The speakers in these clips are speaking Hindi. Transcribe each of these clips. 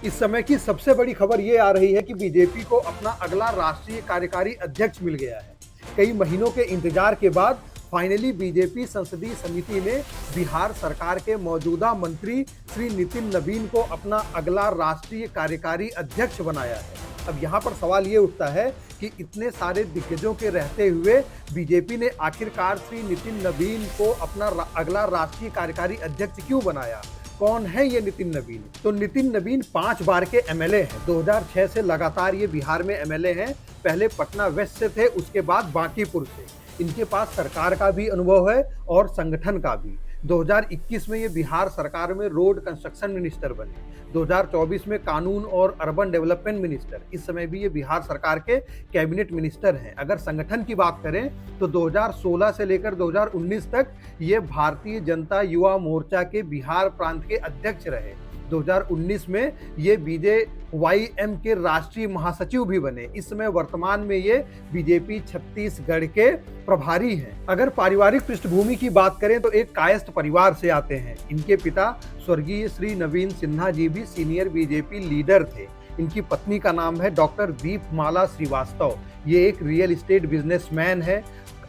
इस समय की सबसे बड़ी खबर ये आ रही है कि बीजेपी को अपना अगला राष्ट्रीय कार्यकारी अध्यक्ष मिल गया है। कई महीनों के इंतजार के बाद फाइनली बीजेपी संसदीय समिति ने बिहार सरकार के मौजूदा मंत्री श्री नितिन नवीन को अपना अगला राष्ट्रीय कार्यकारी अध्यक्ष बनाया है। अब यहाँ पर सवाल ये उठता है कि इतने सारे दिग्गजों के रहते हुए बीजेपी ने आखिरकार श्री नितिन नवीन को अपना अगला राष्ट्रीय कार्यकारी अध्यक्ष क्यों बनाया। कौन है ये नितिन नवीन? तो नितिन नवीन 5 बार के एमएलए हैं। 2006 से लगातार ये बिहार में एमएलए हैं। पहले पटना वेस्ट से थे, उसके बाद बांकीपुर से। इनके पास सरकार का भी अनुभव है और संगठन का भी। 2021 में ये बिहार सरकार में रोड कंस्ट्रक्शन मिनिस्टर बने। 2024 में कानून और अर्बन डेवलपमेंट मिनिस्टर। इस समय भी ये बिहार सरकार के कैबिनेट मिनिस्टर हैं। अगर संगठन की बात करें तो 2016 से लेकर 2019 तक ये भारतीय जनता युवा मोर्चा के बिहार प्रांत के अध्यक्ष रहे। 2019 में ये BJYM के राष्ट्रीय महासचिव भी बने। इस समय वर्तमान में ये बीजेपी छत्तीसगढ़ के प्रभारी हैं। अगर पारिवारिक पृष्ठभूमि की बात करें तो एक कायस्थ परिवार से आते हैं। इनके पिता स्वर्गीय श्री नवीन सिन्हा जी भी सीनियर बीजेपी लीडर थे। इनकी पत्नी का नाम है डॉक्टर दीपमाला श्रीवास्तव। ये एक रियल एस्टेट बिजनेसमैन है।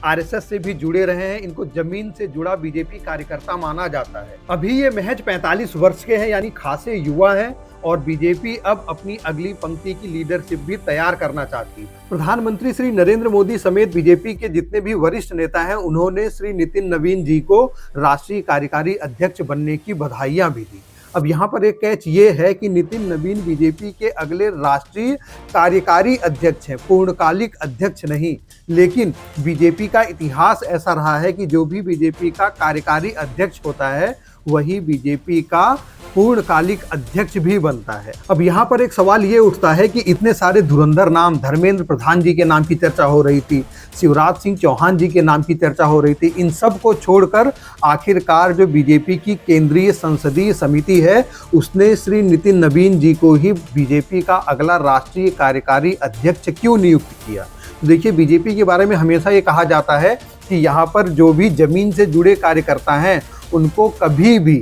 RSS से भी जुड़े रहे हैं। इनको जमीन से जुड़ा बीजेपी कार्यकर्ता माना जाता है। अभी ये महज 45 वर्ष के हैं, यानी खासे युवा हैं और बीजेपी अब अपनी अगली पंक्ति की लीडरशिप भी तैयार करना चाहती है। प्रधानमंत्री श्री नरेंद्र मोदी समेत बीजेपी के जितने भी वरिष्ठ नेता हैं, उन्होंने श्री नितिन नवीन जी को राष्ट्रीय कार्यकारी अध्यक्ष बनने की बधाइयां भी दी। अब यहाँ पर एक कैच ये है कि नितिन नवीन बीजेपी के अगले राष्ट्रीय कार्यकारी अध्यक्ष हैं, पूर्णकालिक अध्यक्ष नहीं। लेकिन बीजेपी का इतिहास ऐसा रहा है कि जो भी बीजेपी का कार्यकारी अध्यक्ष होता है वही बीजेपी का पूर्णकालिक अध्यक्ष भी बनता है। अब यहाँ पर एक सवाल ये उठता है कि इतने सारे धुरंधर नाम, धर्मेंद्र प्रधान जी के नाम की चर्चा हो रही थी, शिवराज सिंह चौहान जी के नाम की चर्चा हो रही थी, इन सब को छोड़कर आखिरकार जो बीजेपी की केंद्रीय संसदीय समिति है उसने श्री नितिन नवीन जी को ही बीजेपी का अगला राष्ट्रीय कार्यकारी अध्यक्ष क्यों नियुक्त किया। तो देखिए, बीजेपी के बारे में हमेशा ये कहा जाता है कि यहाँ पर जो भी जमीन से जुड़े कार्यकर्ता हैं उनको कभी भी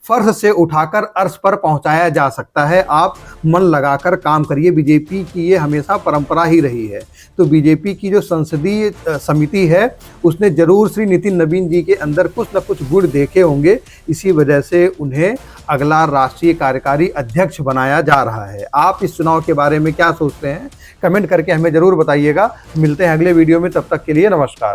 फर्श से उठाकर अर्श पर पहुंचाया जा सकता है। आप मन लगाकर काम करिए। बीजेपी की ये हमेशा परंपरा ही रही है। तो बीजेपी की जो संसदीय समिति है उसने जरूर श्री नितिन नवीन जी के अंदर कुछ न कुछ गुण देखे होंगे। इसी वजह से उन्हें अगला राष्ट्रीय कार्यकारी अध्यक्ष बनाया जा रहा है। आप इस चुनाव के बारे में क्या सोचते हैं? कमेंट करके हमें जरूर बताइएगा। मिलते हैं अगले वीडियो में, तब तक के लिए नमस्कार।